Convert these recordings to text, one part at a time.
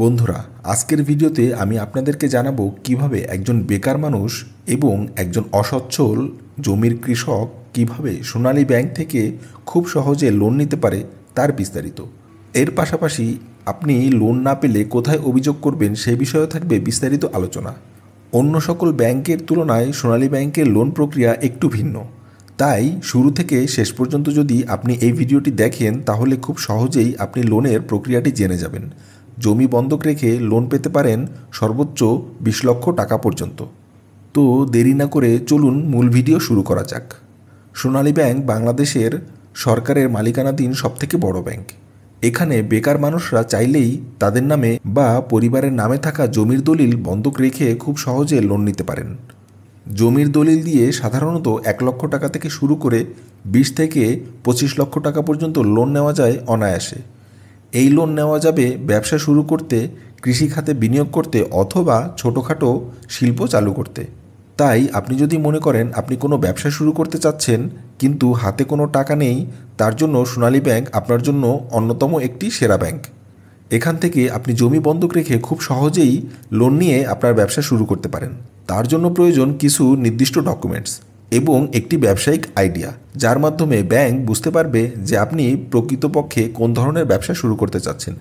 বন্ধুরা, আজকের ভিডিওতে আমি আপনাদেরকে জানাবো কিভাবে একজন বেকার মানুষ এবং একজন অসচ্ছল জমির কৃষক কিভাবে সোনালী ব্যাংক থেকে খুব সহজে লোন নিতে পারে তার বিস্তারিত। এর পাশাপাশি আপনি লোন না পেলে কোথায় অভিযোগ করবেন সে বিষয়েও থাকবে বিস্তারিত আলোচনা। অন্য সকল ব্যাংকের তুলনায় সোনালী ব্যাংকের লোন প্রক্রিয়া একটু ভিন্ন, তাই শুরু থেকে শেষ পর্যন্ত যদি আপনি এই ভিডিওটি দেখেন তাহলে খুব সহজেই আপনি লোনের প্রক্রিয়াটি জেনে যাবেন। জমি বন্ধক রেখে লোন পেতে পারেন সর্বোচ্চ 20 লক্ষ টাকা পর্যন্ত। তো দেরি না করে চলুন মূল ভিডিও শুরু করা যাক। সোনালী ব্যাংক বাংলাদেশের সরকারের মালিকানাধীন সবথেকে বড় ব্যাংক। এখানে বেকার মানুষরা চাইলেই তাদের নামে বা পরিবারের নামে থাকা জমির দলিল বন্ধক রেখে খুব সহজে লোন নিতে পারেন। জমির দলিল দিয়ে সাধারণত 1 লক্ষ টাকা থেকে শুরু করে 20 থেকে 25 লক্ষ টাকা পর্যন্ত লোন নেওয়া যায় অনায়াসে। এই লোন নেওয়া যাবে ব্যবসা শুরু করতে, কৃষিখাতে বিনিয়োগ করতে অথবা ছোটোখাটো শিল্প চালু করতে। তাই আপনি যদি মনে করেন আপনি কোনো ব্যবসা শুরু করতে চাচ্ছেন কিন্তু হাতে কোনো টাকা নেই, তার জন্য সোনালী ব্যাংক আপনার জন্য অন্যতম একটি সেরা ব্যাংক। এখান থেকে আপনি জমি বন্ধক রেখে খুব সহজেই লোন নিয়ে আপনার ব্যবসা শুরু করতে পারেন। তার জন্য প্রয়োজন কিছু নির্দিষ্ট ডকুমেন্টস এবং একটি ব্যবসায়িক আইডিয়া, যার মাধ্যমে ব্যাংক বুঝতে পারবে যে আপনি প্রকৃতপক্ষে কোন ধরনের ব্যবসা শুরু করতে চাচ্ছেন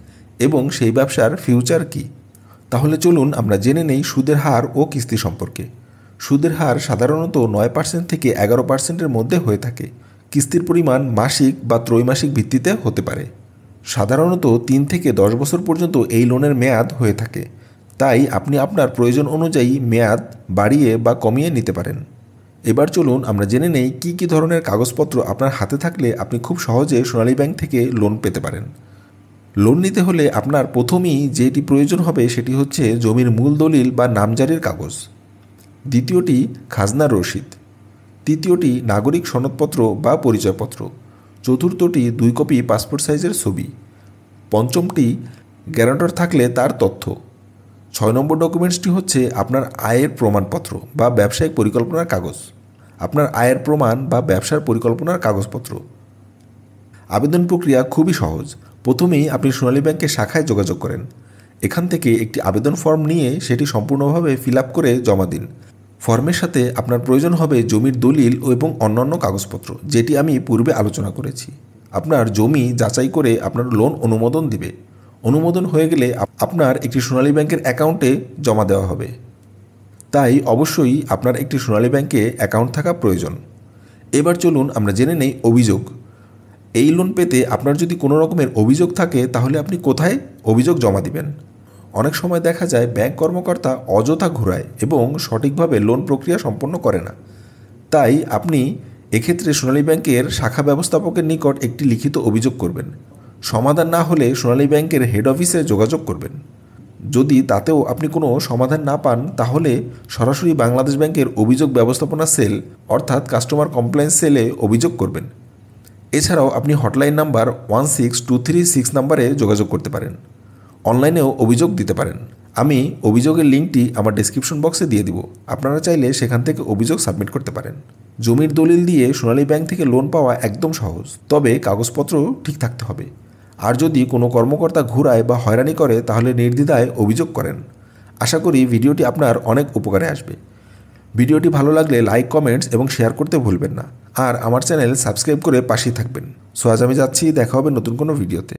এবং সেই ব্যবসার ফিউচার কী। তাহলে চলুন আমরা জেনে নেই সুদের হার ও কিস্তি সম্পর্কে। সুদের হার সাধারণত 9% থেকে 11%-এর মধ্যে হয়ে থাকে। কিস্তির পরিমাণ মাসিক বা ত্রৈমাসিক ভিত্তিতে হতে পারে। সাধারণত 3 থেকে 10 বছর পর্যন্ত এই লোনের মেয়াদ হয়ে থাকে, তাই আপনি আপনার প্রয়োজন অনুযায়ী মেয়াদ বাড়িয়ে বা কমিয়ে নিতে পারেন। এবার চলুন আমরা জেনে নেই কী কী ধরনের কাগজপত্র আপনার হাতে থাকলে আপনি খুব সহজে সোনালী ব্যাংক থেকে লোন পেতে পারেন। লোন নিতে হলে আপনার প্রথমেই যেটি প্রয়োজন হবে সেটি হচ্ছে জমির মূল দলিল বা নামজারির কাগজ। দ্বিতীয়টি খাজনার রসিদ। তৃতীয়টি নাগরিক সনদপত্র বা পরিচয়পত্র। চতুর্থটি 2 কপি পাসপোর্ট সাইজের ছবি। পঞ্চমটি গ্যারান্টর থাকলে তার তথ্য। 6 নম্বর ডকুমেন্টসটি হচ্ছে আপনার আয়ের প্রমাণপত্র বা ব্যবসায়িক পরিকল্পনার কাগজ। আপনার আয়ের প্রমাণ বা ব্যবসার পরিকল্পনার কাগজপত্র। আবেদন প্রক্রিয়া খুবই সহজ। প্রথমেই আপনি সোনালী ব্যাংকের শাখায় যোগাযোগ করেন। এখান থেকে একটি আবেদন ফর্ম নিয়ে সেটি সম্পূর্ণভাবে ফিল আপ করে জমা দিন। ফর্মের সাথে আপনার প্রয়োজন হবে জমির দলিল এবং অন্যান্য কাগজপত্র, যেটি আমি পূর্বে আলোচনা করেছি। আপনার জমি যাচাই করে আপনার লোন অনুমোদন দিবে। অনুমোদন হয়ে গেলে আপনার একটি সোনালী ব্যাংকের অ্যাকাউন্টে জমা দেওয়া হবে। তাই অবশ্যই আপনার একটি সোনালী ব্যাংকে অ্যাকাউন্ট থাকা প্রয়োজন। এবার চলুন আমরা জেনে নেই অভিযোগ। এই লোন পেতে আপনার যদি কোনো রকমের অভিযোগ থাকে তাহলে আপনি কোথায় অভিযোগ জমা দিবেন। অনেক সময় দেখা যায় ব্যাংক কর্মকর্তা অযথা ঘোরায় এবং সঠিকভাবে লোন প্রক্রিয়া সম্পন্ন করে না। তাই আপনি এক্ষেত্রে সোনালী ব্যাংকের শাখা ব্যবস্থাপকের নিকট একটি লিখিত অভিযোগ করবেন। সমাধান না হলে সোনালী ব্যাংকের হেড অফিসে যোগাযোগ করবেন। যদি তাতেও আপনি কোনো সমাধান না পান তাহলে সরাসরি বাংলাদেশ ব্যাংকের অভিযোগ ব্যবস্থাপনা সেল অর্থাৎ কাস্টমার কমপ্লেন্স সেলে অভিযোগ করবেন। এছাড়াও আপনি হটলাইন নাম্বার 16236 নাম্বারে যোগাযোগ করতে পারেন। অনলাইনেও অভিযোগ দিতে পারেন। আমি অভিযোগের লিঙ্কটি আমার ডেসক্রিপশন বক্সে দিয়ে দিব, আপনারা চাইলে সেখান থেকে অভিযোগ সাবমিট করতে পারেন। জমির দলিল দিয়ে সোনালী ব্যাংক থেকে লোন পাওয়া একদম সহজ, তবে কাগজপত্র ঠিক থাকতে হবে। আর যদি কোনো কর্মকর্তা ঘুরায় বা হয়রানি করে তাহলে নির্দ্বিধায় অভিযোগ করেন। আশা করি ভিডিওটি আপনার অনেক উপকারে আসবে। ভিডিওটি ভালো লাগলে লাইক, কমেন্টস এবং শেয়ার করতে ভুলবেন না। আর আমার চ্যানেল সাবস্ক্রাইব করে পাশেই থাকবেন। সো আজ আমি যাচ্ছি, দেখা হবে নতুন কোনো ভিডিওতে।